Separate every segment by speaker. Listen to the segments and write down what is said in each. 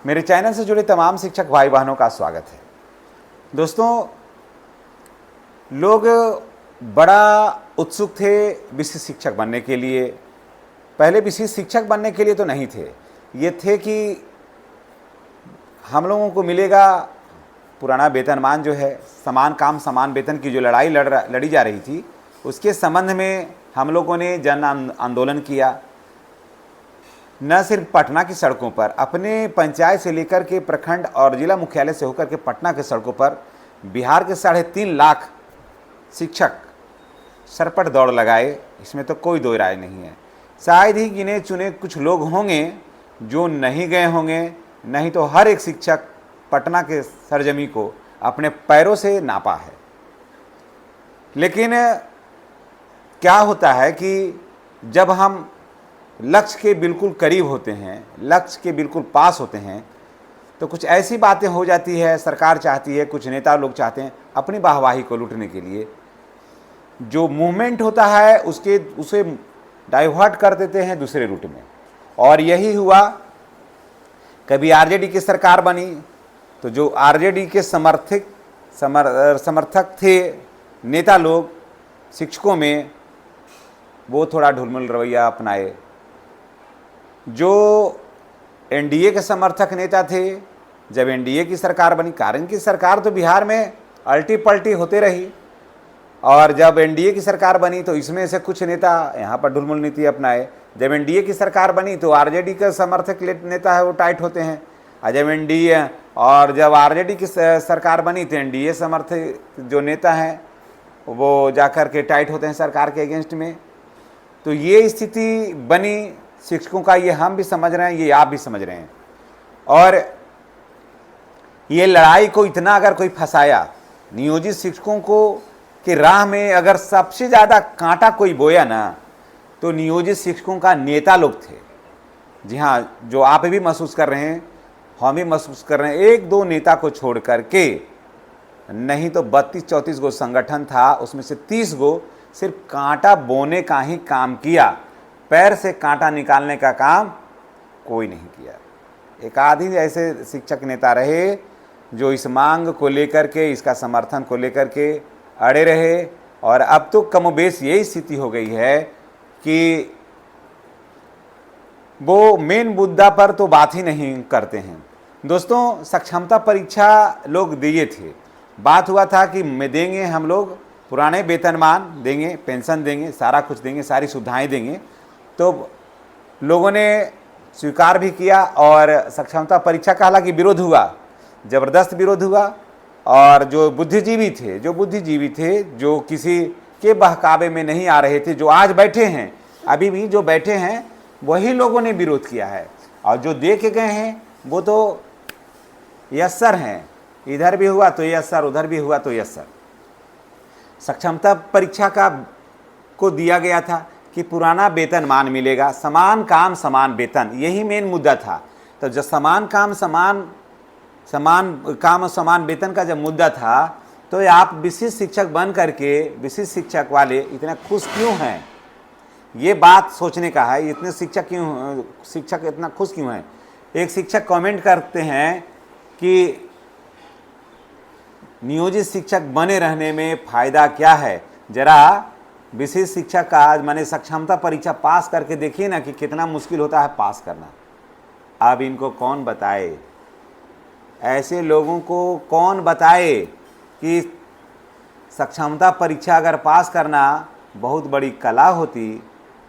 Speaker 1: मेरे चैनल से जुड़े तमाम शिक्षक भाई बहनों का स्वागत है। दोस्तों, लोग बड़ा उत्सुक थे विशिष्ट शिक्षक बनने के लिए। पहले विशिष्ट शिक्षक बनने के लिए तो नहीं थे, ये थे कि हम लोगों को मिलेगा पुराना वेतनमान जो है, समान काम समान वेतन की जो लड़ाई लड़ी जा रही थी, उसके संबंध में हम लोगों ने जन आंदोलन किया। न सिर्फ पटना की सड़कों पर, अपने पंचायत से लेकर के प्रखंड और जिला मुख्यालय से होकर के पटना के सड़कों पर बिहार के 3.5 लाख शिक्षक सरपट दौड़ लगाए। इसमें तो कोई दो राय नहीं है। शायद ही गिने चुने कुछ लोग होंगे जो नहीं गए होंगे, नहीं तो हर एक शिक्षक पटना के सरजमी को अपने पैरों से नापा है। लेकिन क्या होता है कि जब हम लक्ष्य के बिल्कुल करीब होते हैं, लक्ष्य के बिल्कुल पास होते हैं, तो कुछ ऐसी बातें हो जाती है। सरकार चाहती है, कुछ नेता लोग चाहते हैं अपनी वाहवाही को लूटने के लिए, जो मूवमेंट होता है उसे डाइवर्ट कर देते हैं दूसरे रूट में। और यही हुआ। कभी आरजेडी की सरकार बनी तो जो आरजेडी के समर्थक थे नेता लोग शिक्षकों में, वो थोड़ा ढुलमुल रवैया अपनाए। जो एनडीए के समर्थक नेता थे, जब एनडीए की सरकार बनी, कारण की सरकार तो बिहार में अल्टी पल्टी होते रही, और जब एनडीए की सरकार बनी तो इसमें से कुछ नेता यहाँ पर ढुलमुल नीति अपनाए। जब एनडीए की सरकार बनी तो आरजेडी का समर्थक नेता है वो टाइट होते हैं, और जब आरजेडी की सरकार बनी तो एनडीए समर्थक जो नेता हैं वो जाकर के टाइट होते हैं सरकार के अगेंस्ट में। तो ये स्थिति बनी शिक्षकों का, ये हम भी समझ रहे हैं, ये आप भी समझ रहे हैं। और ये लड़ाई को इतना अगर कोई फंसाया, नियोजित शिक्षकों को कि राह में अगर सबसे ज़्यादा कांटा कोई बोया ना, तो नियोजित शिक्षकों का नेता लोग थे। जी हाँ, जो आप भी महसूस कर रहे हैं, हम भी महसूस कर रहे हैं। 1-2 नेता को छोड़ करके, नहीं तो 32-34 गो संगठन था, उसमें से 30 गो सिर्फ कांटा बोने का ही काम किया, पैर से कांटा निकालने का काम कोई नहीं किया। एक आधी ऐसे शिक्षक नेता रहे जो इस मांग को लेकर के, इसका समर्थन को लेकर के अड़े रहे। और अब तो कमोबेश यही स्थिति हो गई है कि वो मेन मुद्दा पर तो बात ही नहीं करते हैं। दोस्तों, सक्षमता परीक्षा लोग दिए थे, बात हुआ था कि देंगे हम लोग पुराने वेतनमान देंगे, पेंशन देंगे, सारा कुछ देंगे, सारी सुविधाएं देंगे। तो लोगों ने स्वीकार भी किया और सक्षमता परीक्षा का हालांकि विरोध हुआ, ज़बरदस्त विरोध हुआ। और जो बुद्धिजीवी थे, जो किसी के बहकावे में नहीं आ रहे थे, जो आज बैठे हैं, अभी भी जो बैठे हैं, वही लोगों ने विरोध किया है। और जो दे के गए हैं वो तो यस सर हैं, इधर भी हुआ तो यस सर, उधर भी हुआ तो यस सर। सक्षमता परीक्षा को दिया गया था कि पुराना वेतनमान मिलेगा, समान काम समान वेतन, यही मेन मुद्दा था। तो जब समान काम समान वेतन का जब मुद्दा था, तो आप विशिष्ट शिक्षक बन करके विशिष्ट शिक्षक वाले इतना खुश क्यों हैं, ये बात सोचने का है। इतने शिक्षक इतना खुश क्यों हैं? एक शिक्षक कमेंट करते हैं कि नियोजित शिक्षक बने रहने में फ़ायदा क्या है, ज़रा विशिष्ट शिक्षक का माने सक्षमता परीक्षा पास करके देखिए ना कि कितना मुश्किल होता है पास करना। अब इनको कौन बताए, ऐसे लोगों को कौन बताए कि सक्षमता परीक्षा अगर पास करना बहुत बड़ी कला होती,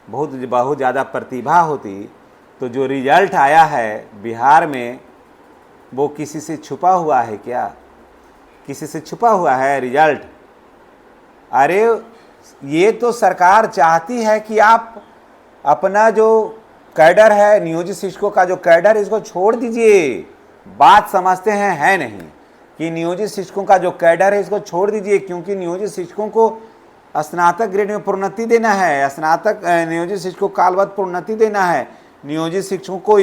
Speaker 1: बहुत ज़्यादा प्रतिभा होती, तो जो रिजल्ट आया है बिहार में वो किसी से छुपा हुआ है क्या? किसी से छुपा हुआ है रिजल्ट? अरे ये तो सरकार चाहती है कि आप अपना जो कैडर है, नियोजित शिक्षकों का जो कैडर, इसको छोड़ दीजिए। बात समझते हैं, है नहीं कि नियोजित शिक्षकों का जो कैडर है इसको छोड़ दीजिए, क्योंकि नियोजित शिक्षकों को स्नातक ग्रेड में प्रोन्नति देना है, नियोजित शिक्षकों को कालवत प्रोन्नति देना है, नियोजित शिक्षकों को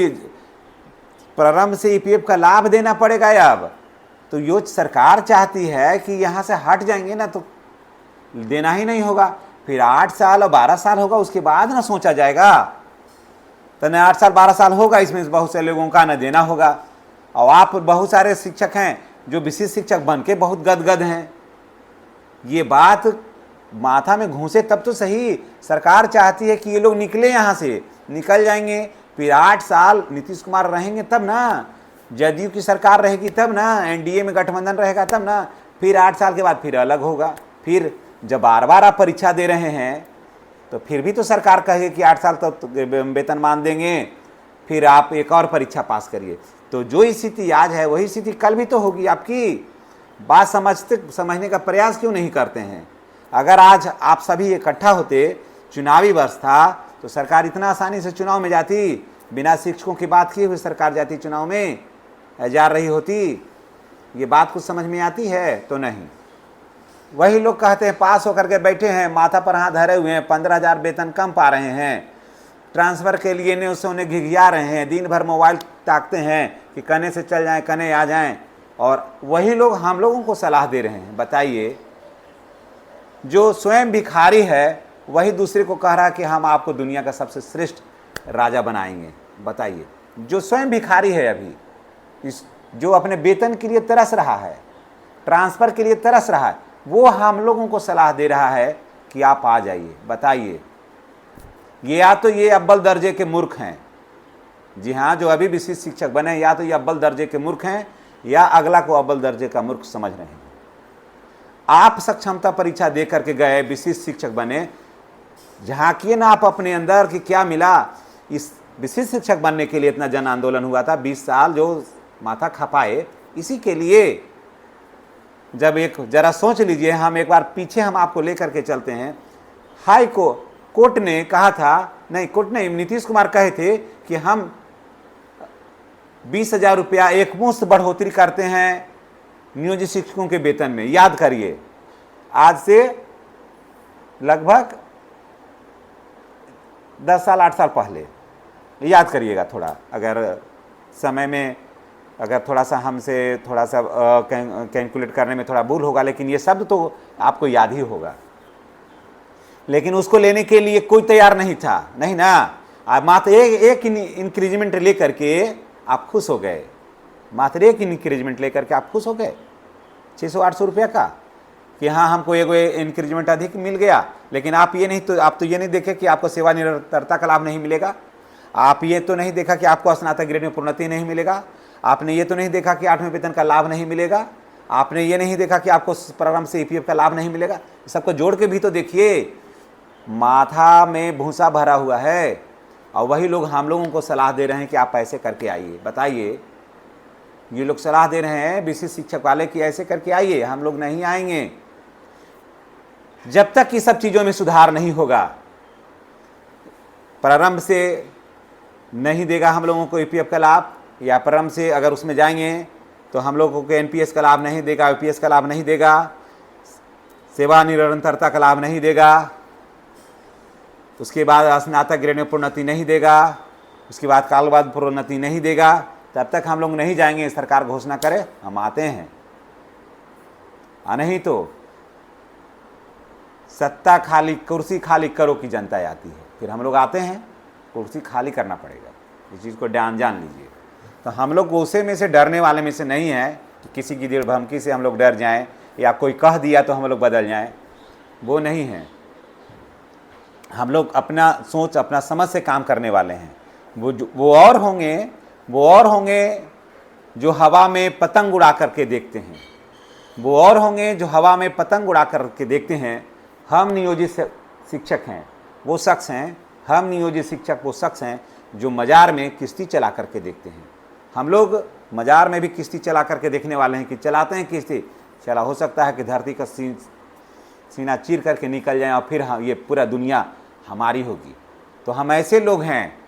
Speaker 1: प्रारंभ से ईपीएफ का लाभ देना पड़ेगा। अब तो यो सरकार चाहती है कि यहाँ से हट जाएंगे ना तो देना ही नहीं होगा, फिर 8 साल और 12 साल होगा, उसके बाद ना सोचा जाएगा। तो न 8 साल 12 साल होगा, इसमें बहुत से लोगों का न देना होगा। और आप बहुत सारे शिक्षक हैं जो विशिष्ट शिक्षक बन के बहुत गदगद हैं। ये बात माथा में घुसे तब तो सही। सरकार चाहती है कि ये लोग निकले, यहाँ से निकल जाएंगे, फिर 8 साल नीतीश कुमार रहेंगे तब ना, जदयू की सरकार रहेगी तब ना, एनडीए में गठबंधन रहेगा तब ना, फिर 8 साल के बाद फिर अलग होगा। फिर जब बार बार आप परीक्षा दे रहे हैं तो फिर भी तो सरकार कहे कि 8 साल तक तो वेतनमान देंगे, फिर आप एक और परीक्षा पास करिए। तो जो स्थिति आज है वही स्थिति कल भी तो होगी। आपकी बात समझने का प्रयास क्यों नहीं करते हैं? अगर आज आप सभी इकट्ठा होते, चुनावी वर्ष था, तो सरकार इतना आसानी से चुनाव में जाती, बिना शिक्षकों की बात किए हुए सरकार जाती चुनाव में, जा रही होती। ये बात कुछ समझ में आती है? तो नहीं। वही लोग कहते हैं पास होकर के बैठे हैं, माथा पर हाथ धरे हुए हैं, 15,000 वेतन कम पा रहे हैं, ट्रांसफ़र के लिए ने उससे उन्हें घिघिया रहे हैं, दिन भर मोबाइल ताकते हैं कि कने से चल जाएं, कने आ जाएं, और वही लोग हम लोगों को सलाह दे रहे हैं। बताइए, जो स्वयं भिखारी है वही दूसरे को कह रहा है कि हम आपको दुनिया का सबसे श्रेष्ठ राजा बनाएंगे। बताइए, जो स्वयं भिखारी है अभी, जो अपने वेतन के लिए तरस रहा है, ट्रांसफ़र के लिए तरस रहा है, वो हम लोगों को सलाह दे रहा है कि आप आ जाइए। बताइए, ये या तो ये अव्वल दर्जे के मूर्ख हैं, जी हाँ, जो अभी विशिष्ट शिक्षक बने, या तो ये अव्वल दर्जे के मूर्ख हैं या अगला को अव्वल दर्जे का मूर्ख समझ रहे हैं। आप सक्षमता परीक्षा दे करके गए, विशिष्ट शिक्षक बने, झांकिए ना आप अपने अंदर कि क्या मिला। इस विशिष्ट शिक्षक बनने के लिए इतना जन आंदोलन हुआ था, 20 साल जो माथा खपाए इसी के लिए। जब एक जरा सोच लीजिए, हम एक बार पीछे हम आपको लेकर के चलते हैं। हाई कोर्ट ने कहा था, नहीं कोर्ट नहीं, नीतीश कुमार कहे थे कि हम 20,000 रुपया एक मुश्त बढ़ोतरी करते हैं नियोजित शिक्षकों के वेतन में। याद करिए, आज से लगभग 10 साल 8 साल पहले, याद करिएगा थोड़ा, अगर समय में अगर थोड़ा सा हमसे थोड़ा सा कैलकुलेट करने में थोड़ा भूल होगा, लेकिन ये शब्द तो आपको याद ही होगा। लेकिन उसको लेने के लिए कोई तैयार नहीं था, नहीं ना। आप मात्र एक इंक्रीजमेंट लेकर के आप खुश हो गए, मात्र एक इंक्रीजमेंट लेकर के आप खुश हो गए 600-800 रुपया का, कि हाँ हमको एक इंक्रीजमेंट अधिक मिल गया। लेकिन आप तो ये नहीं देखे कि आपको सेवानिरंतरता का लाभ नहीं मिलेगा। आप ये तो नहीं देखा कि आपको स्नातक ग्रेड में प्रोन्नति नहीं मिलेगा। आपने ये तो नहीं देखा कि 8वें वेतन का लाभ नहीं मिलेगा। आपने ये नहीं देखा कि आपको प्रोग्राम से ईपीएफ का लाभ नहीं मिलेगा। सबको जोड़ के भी तो देखिए। माथा में भूसा भरा हुआ है, और वही लोग हम लोगों को सलाह दे रहे हैं कि आप ऐसे करके आइए। बताइए, ये लोग सलाह दे रहे हैं विशिष्ट शिक्षक वाले कि ऐसे करके आइए। हम लोग नहीं आएंगे जब तक कि सब चीज़ों में सुधार नहीं होगा। प्रारंभ से नहीं देगा हम लोगों को ईपीएफ का लाभ, या प्रारंभ से अगर उसमें जाएंगे तो हम लोगों को एनपीएस का लाभ नहीं देगा, यूपीएस का लाभ नहीं देगा, सेवा निरंतरता का लाभ नहीं देगा, उसके बाद स्नातक ग्रेड में प्रोन्नति नहीं देगा, उसके बाद कालवाद प्रोन्नति नहीं देगा। तब तक हम लोग नहीं जाएंगे। सरकार घोषणा करे हम आते हैं, नहीं तो सत्ता खाली, कुर्सी खाली करो की जनता आती है, फिर हम लोग आते हैं, कुर्सी खाली करना पड़ेगा। इस चीज़ को जान लीजिए। तो हम लोग गुस्से में से, डरने वाले में से नहीं है कि किसी की धमकी से हम लोग डर जाएं, या कोई कह दिया तो हम लोग बदल जाएं, वो नहीं है। हम लोग अपना सोच, अपना समझ से काम करने वाले हैं। वो और होंगे जो हवा में पतंग उड़ा करके देखते हैं, वो और होंगे जो हवा में पतंग उड़ा करके देखते हैं। हम नियोजित शिक्षक हैं, वो शख्स हैं, हम नियोजित शिक्षक वो शख्स हैं जो मजार में किश्ती चला करके देखते हैं। हम लोग मजार में भी किश्ती चला करके देखने वाले हैं कि चलाते हैं किश्ती, चला हो सकता है कि धरती का सीना चीर करके निकल जाए और फिर ये पूरा दुनिया हमारी होगी। तो हम ऐसे लोग हैं,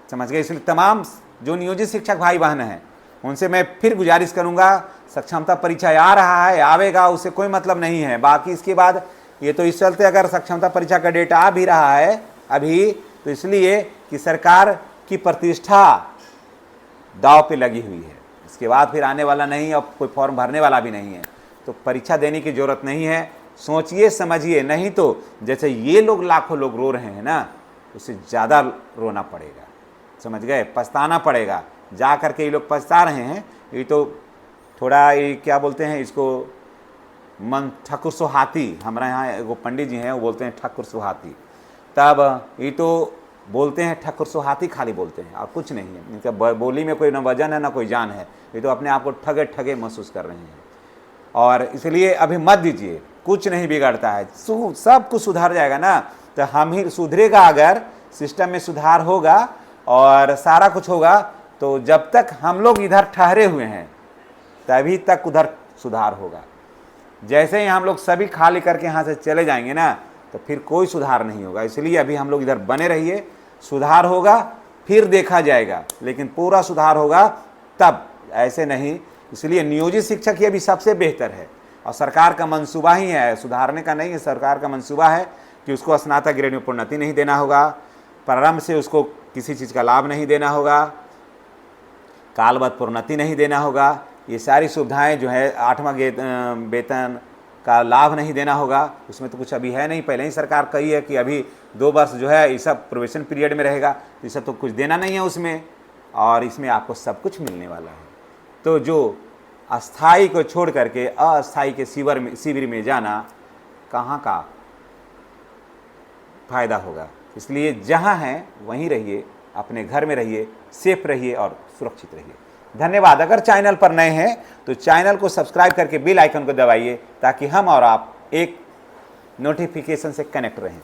Speaker 1: समझ गए। इसलिए तमाम जो नियोजित शिक्षक भाई बहन हैं उनसे मैं फिर गुजारिश करूंगा, सक्षमता परीक्षा आ रहा है, आवेगा, उससे कोई मतलब नहीं है। बाकी इसके बाद ये तो इस चलते अगर सक्षमता परीक्षा का डेट आ भी रहा है अभी, तो इसलिए कि सरकार की प्रतिष्ठा दांव पे लगी हुई है। इसके बाद फिर आने वाला नहीं, और कोई फॉर्म भरने वाला भी नहीं है, तो परीक्षा देने की ज़रूरत नहीं है। सोचिए समझिए, नहीं तो जैसे ये लोग लाखों लोग रो रहे हैं ना, उससे ज़्यादा रोना पड़ेगा, समझ गए, पछताना पड़ेगा जा करके ये लोग पछता रहे हैं। ये तो थोड़ा ये क्या बोलते हैं इसको, मन ठकुर सुहाती, हमारे यहाँ वो पंडित जी हैं वो बोलते हैं ठकुर सुहाती। तब ये तो बोलते हैं ठकुर सुहाती, खाली बोलते हैं और कुछ नहीं है इनका बोली में, कोई ना वजन है ना कोई जान है। ये तो अपने आप को ठगे ठगे महसूस कर रहे हैं। और इसलिए अभी मत दीजिए, कुछ नहीं बिगड़ता है, सब कुछ सुधार जाएगा ना। तो हम ही सुधरेगा, अगर सिस्टम में सुधार होगा और सारा कुछ होगा, तो जब तक हम लोग इधर ठहरे हुए हैं तभी तक उधर सुधार होगा। जैसे ही हम लोग सभी खाली करके यहाँ से चले जाएंगे ना, तो फिर कोई सुधार नहीं होगा। इसलिए अभी हम लोग इधर बने रहिए, सुधार होगा फिर देखा जाएगा, लेकिन पूरा सुधार होगा तब, ऐसे नहीं। इसलिए नियोजित शिक्षक ही अभी सबसे बेहतर है और सरकार का मंसूबा ही है, सुधारने का नहीं है। सरकार का मंसूबा है कि उसको स्नातक ग्रेड में प्रोन्नति नहीं देना होगा, प्रारंभ से उसको किसी चीज़ का लाभ नहीं देना होगा, कालबद्ध प्रोन्नति नहीं देना होगा, ये सारी सुविधाएं जो है 8वां वेतन का लाभ नहीं देना होगा। उसमें तो कुछ अभी है नहीं, पहले ही सरकार कही है कि अभी 2 वर्ष जो है ये सब प्रोबेशन पीरियड में रहेगा, तो ये सब तो कुछ देना नहीं है उसमें, और इसमें आपको सब कुछ मिलने वाला है। तो जो अस्थाई को छोड़ करके अस्थाई के शिविर में जाना, कहाँ का फायदा होगा। इसलिए जहाँ हैं वहीं रहिए, अपने घर में रहिए, सेफ रहिए और सुरक्षित रहिए। धन्यवाद। अगर चैनल पर नए हैं तो चैनल को सब्सक्राइब करके बेल आइकन को दबाइए, ताकि हम और आप एक नोटिफिकेशन से कनेक्ट रहें।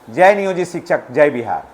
Speaker 1: जय नियोजित शिक्षक, जय बिहार।